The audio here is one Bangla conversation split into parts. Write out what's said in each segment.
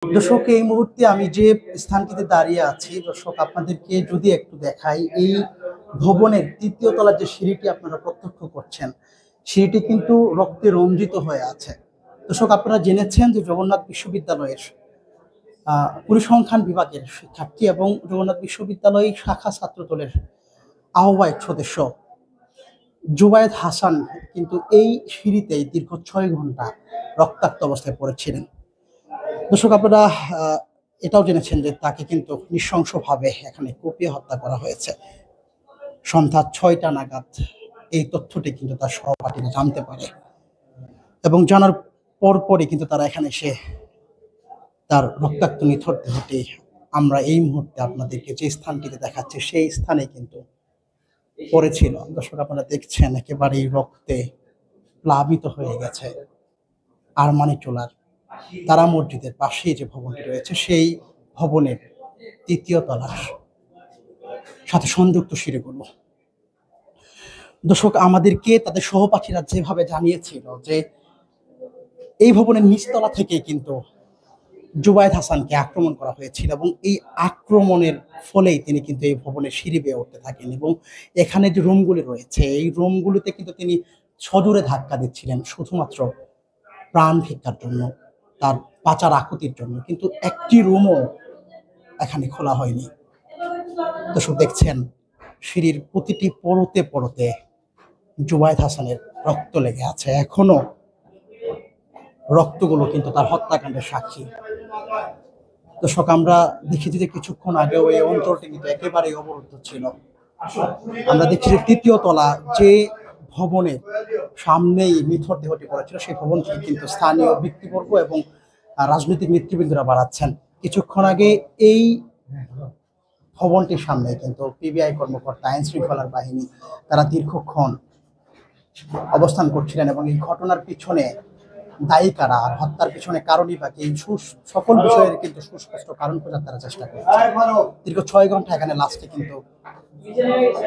দর্শক, এই মুহূর্তে আমি যে স্থানটিতে দাঁড়িয়ে আছি, দর্শক আপনাদেরকে যদি একটু দেখাই, এই ভবনের তৃতীয় তলার যে সিঁড়িটি আপনারা প্রত্যক্ষ করছেন, সিঁড়িটি কিন্তু রক্তে রঞ্জিত হয়ে আছে। দর্শক, আপনারা জেনেছেন যে জগন্নাথ বিশ্ববিদ্যালয়ের পরিসংখ্যান বিভাগের শিক্ষার্থী এবং জগন্নাথ বিশ্ববিদ্যালয় শাখা ছাত্রদলের আহ্বায়ক সদস্য জুবায়েদ হাসান কিন্তু এই সিঁড়িতেই দীর্ঘ ৬ ঘন্টা রক্তাক্ত অবস্থায় পড়েছিলেন। দর্শক, আপনারা এটাও জেনেছেন যে তাকে কিন্তু নৃশংসভাবে এখানে কুপিয়ে হত্যা করা হয়েছে। সন্ধ্যা ৬টা নাগাদ এই তথ্যটি কিন্তু তার সহপাঠীরা জানতে পারে এবং জানার পরপরই কিন্তু তারা এখানে এসে তার রক্তাক্ত নিথর দেহটি আমরা এই মুহূর্তে আপনাদেরকে যে স্থানটিতে দেখাচ্ছি সেই স্থানে কিন্তু পড়েছিল। দর্শক, আপনারা দেখছেন একেবারেই রক্তে প্লাবিত হয়ে গেছে আরমানিটোলার তারা মসজিদের পাশেই যে ভবনটি রয়েছে সেই ভবনের তৃতীয় তলার সাথে সংযুক্ত সিঁড়িগুলো। দর্শক, আমাদেরকে তাদের সহপাঠীরা যেভাবে জানিয়েছিল যে এই ভবনের নিচতলা থেকে কিন্তু জুবায়েদ হাসানকে আক্রমণ করা হয়েছিল এবং এই আক্রমণের ফলেই তিনি কিন্তু এই ভবনের সিঁড়ি বেয়ে উঠতে থাকেন এবং এখানে যে রুমগুলি রয়েছে এই রুমগুলিতে কিন্তু তিনি সজোরে ধাক্কা দিচ্ছিলেন শুধুমাত্র প্রাণ ভিক্ষার জন্য, তার বাঁচার আকুতির জন্য, কিন্তু একটি রুমও এখানে খোলা হয়নি। দর্শক, দেখছেন সিঁড়ির প্রতিটি পরতে পরতে জুবায়েদ হাসানের রক্ত লেগে আছে। এখনো রক্তগুলো কিন্তু তার হত্যাকাণ্ডের সাক্ষী। দর্শক, আমরা দেখেছি যে কিছুক্ষণ আগেও এই অঞ্চলটি কিন্তু একেবারেই অবরুদ্ধ ছিল। আমরা দেখছি যে তৃতীয় তলা যে ভবনের সামনেই নিথর দেহটি পড়েছিল সেই ভবন থেকে কিন্তু স্থানীয় ব্যক্তিবর্গ এবং রাজনৈতিক নেতৃবৃন্দরা বাড়াচ্ছেন। কিছুক্ষণ আগে এই ভবনটির সামনে কিন্তু পিবিআই কর্মকর্তা, আইন শৃঙ্খলার বাহিনী তারা দীর্ঘক্ষণ অবস্থান করছিলেন এবং এই ঘটনার পিছনে দায়ী কারা, আর হত্যার পিছনে কারণই বাকি, এই সকল বিষয়ের কিন্তু সুস্পষ্ট কারণ খোঁজার তারা চেষ্টা করছে। দীর্ঘ ৬ ঘন্টা এখানে লাশটি কিন্তু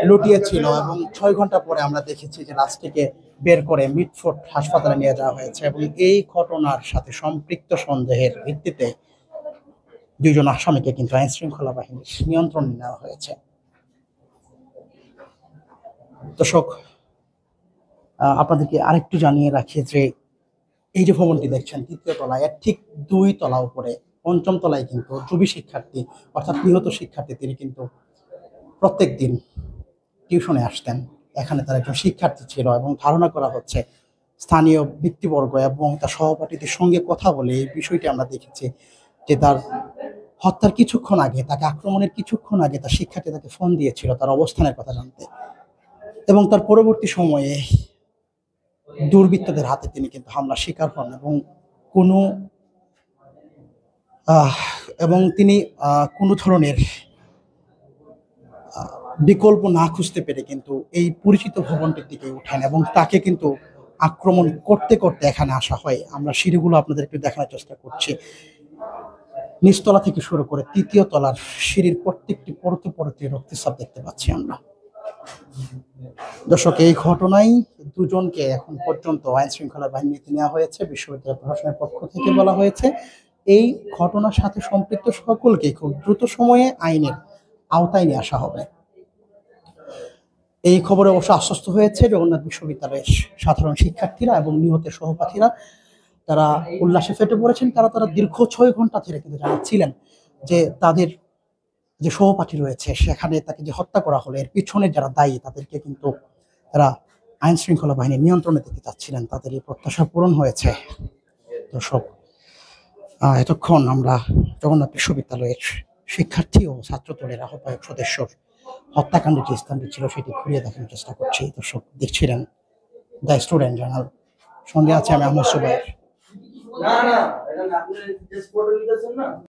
লুটিয়েছিল এবং ৬ ঘন্টা পরে আমরা দেখেছি যে লাশটিকে বের করে মিটফোর্ড হাসপাতালে নিয়ে যাওয়া হয়েছে এবং এই ঘটনার সাথে সম্পৃক্ত সন্দেহের ভিত্তিতে ২ জন আসামিকে কিন্তু আইন শৃঙ্খলা বাহিনীর নিয়ন্ত্রণে নেওয়া হয়েছে। দর্শক, আপনাদেরকে আরেকটু জানিয়ে রাখি যে এই যে ভবনটি দেখছেন তৃতীয় তলায়, এর ঠিক ২ তলা উপরে ৫ম তলায় কিন্তু জুবি শিক্ষার্থী অর্থাৎ নিহত শিক্ষার্থী তিনি কিন্তু প্রত্যেক দিন টিউশনে আসতেন। এখানে তার একজন শিক্ষার্থী ছিল এবং ধারণা করা হচ্ছে স্থানীয় ব্যক্তিবর্গ এবং তার সহপাঠীদের সঙ্গে কথা বলে এই বিষয়টি আমরা দেখেছি যে তার হত্যার কিছুক্ষণ আগে, তাকে আক্রমণের কিছুক্ষণ আগে তার শিক্ষার্থী তাকে ফোন দিয়েছিল তার অবস্থানের কথা জানতে এবং তার পরবর্তী সময়ে দুর্বৃত্তদের হাতে তিনি কিন্তু হামলার শিকার হন এবং তিনি কোনো ধরনের বিকল্প না খুঁজতে পেরে কিন্তু এই পরিচিত ভবনটির দিকে উঠেন এবং তাকে কিন্তু আক্রমণ করতে করতে এখানে আসা হয়। আমরা সিঁড়িগুলো আপনাদের একটু দেখানোর চেষ্টা করছি। নিচতলা থেকে শুরু করে তৃতীয় তলার সিঁড়ির প্রত্যেকটি পরতে পরতে রক্তচাপ দেখতে পাচ্ছি আমরা। দর্শক, এই ঘটনায় ২ জনকে এখন পর্যন্ত আইন শৃঙ্খলা বাহিনীতে নেওয়া হয়েছে। বিশ্ববিদ্যালয় প্রশাসনের পক্ষ থেকে বলা হয়েছে এই ঘটনার সাথে সম্পৃক্ত সকলকে খুব দ্রুত সময়ে আইনের আওতায় নিয়ে আসা হবে। এই খবরে অবশ্য আশ্বস্ত হয়েছে জগন্নাথ বিশ্ববিদ্যালয়ের সাধারণ শিক্ষার্থীরা এবং নিহতের সহপাঠীরা। তারা উল্লাসে ফেটে পড়েছেন। তারা দীর্ঘ ৬ ঘন্টা ধরে কিন্তু জানাচ্ছিলেন যে তাদের যে সহপাঠী রয়েছে সেখানে তাকে যে হত্যা করা হলো এর পিছনে যারা দায়ী তাদেরকে কিন্তু তারা আইন শৃঙ্খলা বাহিনীর নিয়ন্ত্রণে দিতে চাচ্ছিলেন। তাদের এই প্রত্যাশা পূরণ হয়েছে। দর্শক, এতক্ষণ আমরা জগন্নাথ বিশ্ববিদ্যালয়ের শিক্ষার্থী ও ছাত্রদলের আহ্বায়ক সদস্যর হত্যাকাণ্ডের যে স্থানটি ছিল সেটি ঘুরিয়ে দেখানোর চেষ্টা করছি। দর্শক, দেখছিলেন দ্য স্টুডেন্ট জার্নাল, সঙ্গে আছে আমি আহমদ সুবাইর।